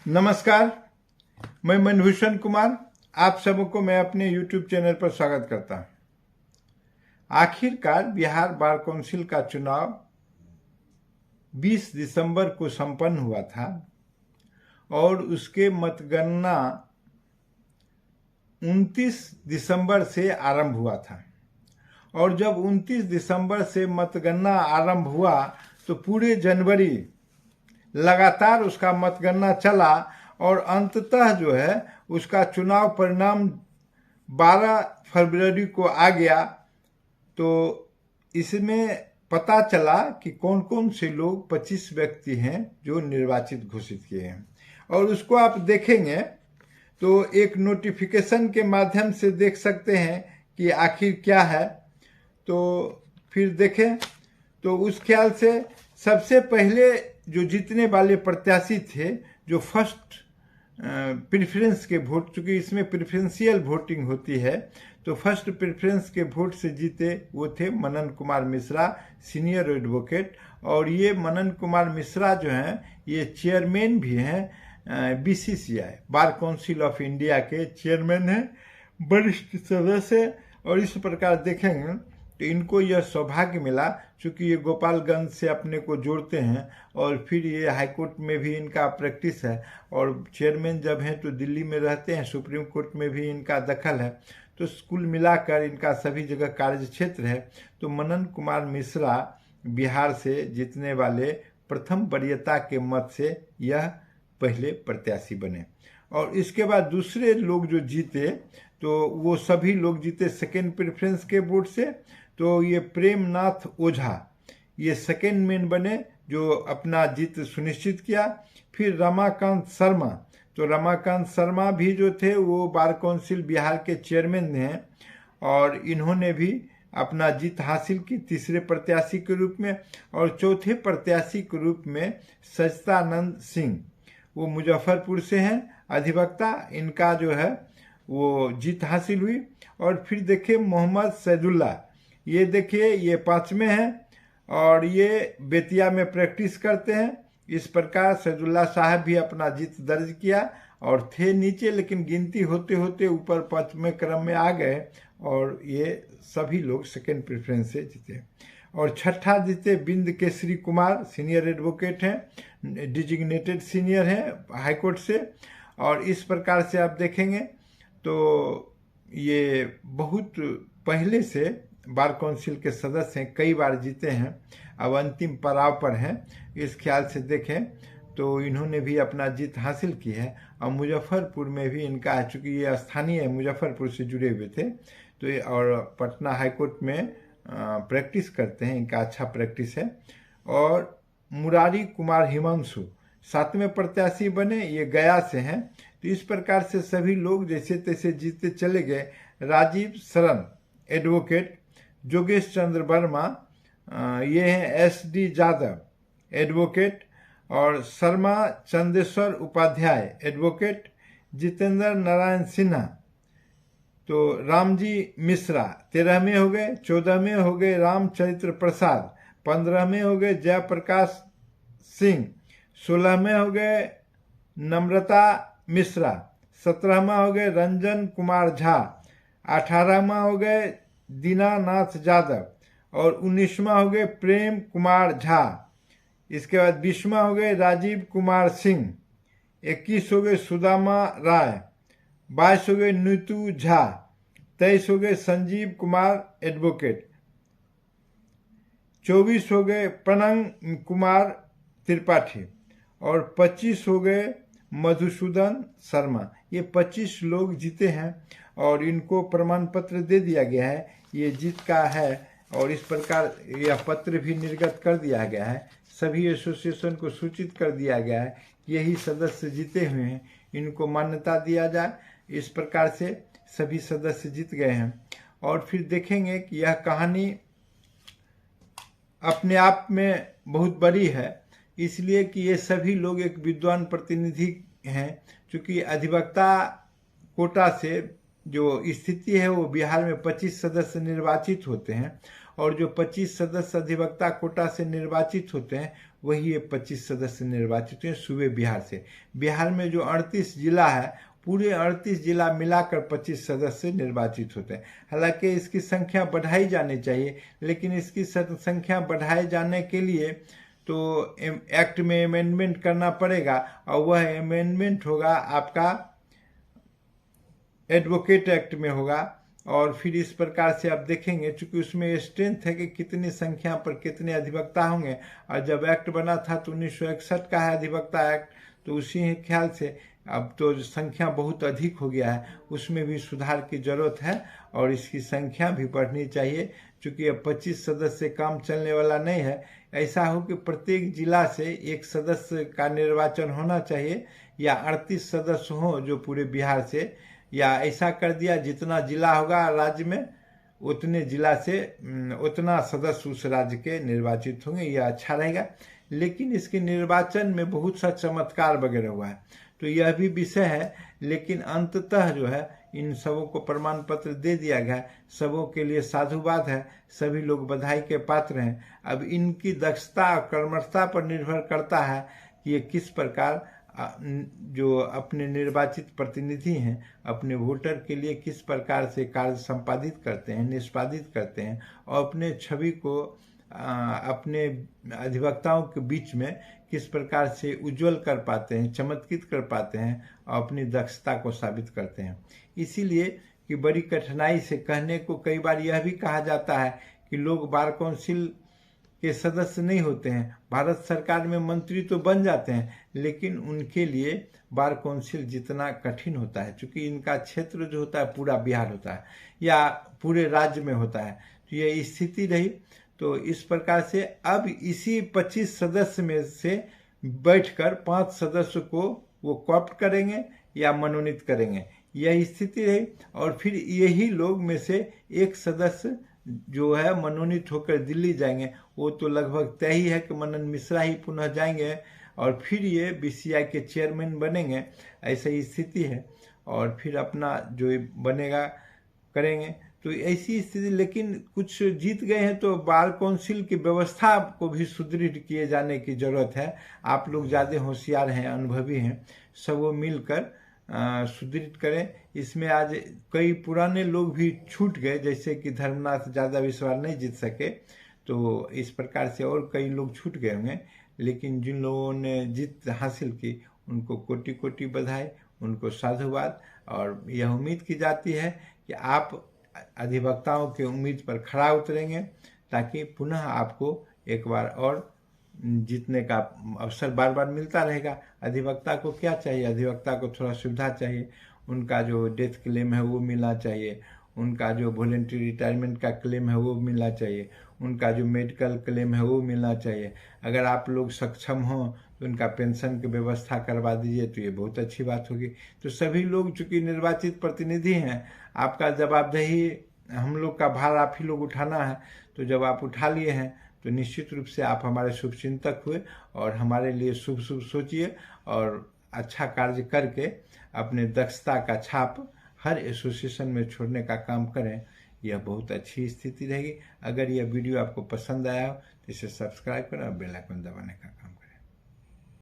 नमस्कार, मैं मनभूषण कुमार आप सबको मैं अपने YouTube चैनल पर स्वागत करता हूं। आखिरकार बिहार बार काउंसिल का चुनाव 20 दिसंबर को संपन्न हुआ था और उसके मतगणना 29 दिसंबर से आरंभ हुआ था। और जब 29 दिसंबर से मतगणना आरंभ हुआ तो पूरे जनवरी लगातार उसका मतगणना चला और अंततः जो है उसका चुनाव परिणाम 12 फरवरी को आ गया। तो इसमें पता चला कि कौन कौन से लोग 25 व्यक्ति हैं जो निर्वाचित घोषित किए हैं। और उसको आप देखेंगे तो एक नोटिफिकेशन के माध्यम से देख सकते हैं कि आखिर क्या है। तो फिर देखें तो उस ख्याल से सबसे पहले जो जीतने वाले प्रत्याशी थे, जो फर्स्ट प्रेफरेंस के वोट, चूंकि इसमें प्रेफरेंशियल वोटिंग होती है, तो फर्स्ट प्रेफरेंस के वोट से जीते वो थे मनन कुमार मिश्रा, सीनियर एडवोकेट। और ये मनन कुमार मिश्रा जो हैं ये चेयरमैन भी हैं BCCI bar council of India के चेयरमैन हैं, वरिष्ठ सदस्य। और इस प्रकार देखेंगे तो इनको यह सौभाग्य मिला, चूँकि ये गोपालगंज से अपने को जोड़ते हैं और फिर ये हाईकोर्ट में भी इनका प्रैक्टिस है और चेयरमैन जब हैं तो दिल्ली में रहते हैं, सुप्रीम कोर्ट में भी इनका दखल है। तो कुल मिलाकर इनका सभी जगह कार्य क्षेत्र है। तो मनन कुमार मिश्रा बिहार से जीतने वाले प्रथम वरीयता के मत से यह पहले प्रत्याशी बने। और इसके बाद दूसरे लोग जो जीते तो वो सभी लोग जीते सेकेंड प्रेफरेंस के वोट से। तो ये प्रेमनाथ ओझा ये सेकेंड मैन बने जो अपना जीत सुनिश्चित किया। फिर रमाकांत शर्मा, तो रमाकांत शर्मा भी जो थे वो बार काउंसिल बिहार के चेयरमैन हैं और इन्होंने भी अपना जीत हासिल की तीसरे प्रत्याशी के रूप में। और चौथे प्रत्याशी के रूप में सच्चिदानंद सिंह, वो मुजफ्फरपुर से हैं, अधिवक्ता, इनका जो है वो जीत हासिल हुई। और फिर देखिए मोहम्मद सैदुल्ला, ये देखिए ये 5वें हैं और ये बेतिया में प्रैक्टिस करते हैं। इस प्रकार सैदुल्ला साहब भी अपना जीत दर्ज किया और थे नीचे, लेकिन गिनती होते होते ऊपर 5वें क्रम में आ गए और ये सभी लोग सेकेंड प्रेफरेंस से जीते। और छठा जीते बिंद केसरी कुमार, सीनियर एडवोकेट हैं, डिजिग्नेटेड सीनियर हैं हाईकोर्ट से। और इस प्रकार से आप देखेंगे तो ये बहुत पहले से बार काउंसिल के सदस्य हैं, कई बार जीते हैं, अब अंतिम पड़ाव पर हैं। इस ख्याल से देखें तो इन्होंने भी अपना जीत हासिल की है। और मुजफ्फरपुर में भी इनका है, चूँकि ये स्थानीय है, मुजफ्फरपुर से जुड़े हुए थे तो ये, और पटना हाईकोर्ट में प्रैक्टिस करते हैं, इनका अच्छा प्रैक्टिस है। और मुरारी कुमार हिमांशु 7वें प्रत्याशी बने, ये गया से हैं। तो इस प्रकार से सभी लोग जैसे तैसे जीतते चले गए। राजीव शरण एडवोकेट, जोगेश चंद्र वर्मा ये हैं SD यादव एडवोकेट, और शर्मा चंदेश्वर उपाध्याय एडवोकेट, जितेंद्र नारायण सिन्हा, तो रामजी मिश्रा 13वें हो गए, 14वें हो गए रामचरित्र प्रसाद, 15वें हो गए जयप्रकाश सिंह, 16वें हो गए नम्रता मिश्रा, 17वां हो गए रंजन कुमार झा, 18वां हो गए दीनानाथ यादव और 19वां हो गए प्रेम कुमार झा। इसके बाद 20वां हो गए राजीव कुमार सिंह, 21 हो गए सुदामा राय, 22 हो गए नीतू झा, 23 हो गए संजीव कुमार एडवोकेट, 24 हो गए पनंग कुमार त्रिपाठी और 25 हो गए मधुसूदन शर्मा। ये 25 लोग जीते हैं और इनको प्रमाण पत्र दे दिया गया है, ये जीत का है। और इस प्रकार यह पत्र भी निर्गत कर दिया गया है, सभी एसोसिएशन को सूचित कर दिया गया है, यही सदस्य जीते हुए हैं, इनको मान्यता दिया जाए। इस प्रकार से सभी सदस्य जीत गए हैं। और फिर देखेंगे कि यह कहानी अपने आप में बहुत बड़ी है, इसलिए कि ये सभी लोग एक विद्वान प्रतिनिधि हैं। चूँकि अधिवक्ता कोटा से जो स्थिति है वो बिहार में 25 सदस्य निर्वाचित होते हैं और जो 25 सदस्य अधिवक्ता कोटा से निर्वाचित होते हैं वही ये 25 सदस्य निर्वाचित हुए सूबे बिहार से। बिहार में जो 38 जिला है, पूरे 38 जिला मिलाकर 25 सदस्य निर्वाचित होते हैं। हालांकि इसकी संख्या बढ़ाई जानी चाहिए, लेकिन इसकी संख्या बढ़ाए जाने के लिए तो एक्ट में अमेंडमेंट करना पड़ेगा, और वह अमेंडमेंट होगा आपका एडवोकेट एक्ट में होगा। और फिर इस प्रकार से आप देखेंगे, चूंकि उसमें स्ट्रेंथ है कि कितनी संख्या पर कितने अधिवक्ता होंगे, और जब एक्ट बना था तो 1961 का है अधिवक्ता एक्ट, तो उसी ख्याल से अब तो संख्या बहुत अधिक हो गया है, उसमें भी सुधार की जरूरत है और इसकी संख्या भी बढ़नी चाहिए। चूंकि अब 25 सदस्य से काम चलने वाला नहीं है। ऐसा हो कि प्रत्येक जिला से एक सदस्य का निर्वाचन होना चाहिए, या 38 सदस्य हों जो पूरे बिहार से, या ऐसा कर दिया जितना जिला होगा राज्य में उतने जिला से उतना सदस्य उस राज्य के निर्वाचित होंगे, यह अच्छा रहेगा। लेकिन इसके निर्वाचन में बहुत सा चमत्कार वगैरह हुआ है, तो यह भी विषय है। लेकिन अंततः जो है इन सबों को प्रमाण पत्र दे दिया गया, सबों के लिए साधुवाद है, सभी लोग बधाई के पात्र हैं। अब इनकी दक्षता और कर्मठता पर निर्भर करता है कि ये किस प्रकार जो अपने निर्वाचित प्रतिनिधि हैं अपने वोटर के लिए किस प्रकार से कार्य संपादित करते हैं, निष्पादित करते हैं, और अपने छवि को अपने अधिवक्ताओं के बीच में किस प्रकार से उज्जवल कर पाते हैं, चमत्कृत कर पाते हैं और अपनी दक्षता को साबित करते हैं। इसीलिए कि बड़ी कठिनाई से कहने को कई बार यह भी कहा जाता है कि लोग बार काउंसिल के सदस्य नहीं होते हैं, भारत सरकार में मंत्री तो बन जाते हैं, लेकिन उनके लिए बार काउंसिल जितना कठिन होता है, क्योंकि इनका क्षेत्र जो होता है पूरा बिहार होता है या पूरे राज्य में होता है, तो ये स्थिति रही। तो इस प्रकार से अब इसी 25 सदस्य में से बैठकर 5 सदस्य को वो कॉप्ट करेंगे या मनोनीत करेंगे, यह स्थिति रही। और फिर यही लोग में से एक सदस्य जो है मनोनीत होकर दिल्ली जाएंगे, वो तो लगभग तय ही है कि मनन मिश्रा ही पुनः जाएंगे और फिर ये बीसीआई के चेयरमैन बनेंगे, ऐसी स्थिति है। और फिर अपना जो बनेगा करेंगे, तो ऐसी स्थिति। लेकिन कुछ जीत गए हैं तो बार काउंसिल की व्यवस्था को भी सुदृढ़ किए जाने की जरूरत है। आप लोग ज़्यादा होशियार हैं, अनुभवी हैं, सब वो मिलकर सुदृढ़ करें। इसमें आज कई पुराने लोग भी छूट गए, जैसे कि धर्मनाथ ज़्यादा विश्वास नहीं जीत सके, तो इस प्रकार से और कई लोग छूट गए होंगे। लेकिन जिन लोगों ने जीत हासिल की उनको कोटि कोटि बधाई, उनको साधुवाद। और यह उम्मीद की जाती है कि आप अधिवक्ताओं के उम्मीद पर खरा उतरेंगे, ताकि पुनः आपको एक बार और जीतने का अवसर बार बार मिलता रहेगा। अधिवक्ता को क्या चाहिए? अधिवक्ता को थोड़ा सुविधा चाहिए, उनका जो डेथ क्लेम है वो मिलना चाहिए, उनका जो वॉलंटरी रिटायरमेंट का क्लेम है वो मिलना चाहिए, उनका जो मेडिकल क्लेम है वो मिलना चाहिए। अगर आप लोग सक्षम हों तो उनका पेंशन की व्यवस्था करवा दीजिए, तो ये बहुत अच्छी बात होगी। तो सभी लोग चूंकि निर्वाचित प्रतिनिधि हैं, आपका जवाबदेही हम लोग का भार आप ही लोग उठाना है। तो जब आप उठा लिए हैं तो निश्चित रूप से आप हमारे शुभचिंतक हुए और हमारे लिए शुभ शुभ सोचिए और अच्छा कार्य करके अपने दक्षता का छाप हर एसोसिएशन में छोड़ने का काम करें। यह बहुत अच्छी स्थिति रहेगी। अगर यह वीडियो आपको पसंद आया हो तो इसे सब्सक्राइब करें और बेल आइकन दबाने का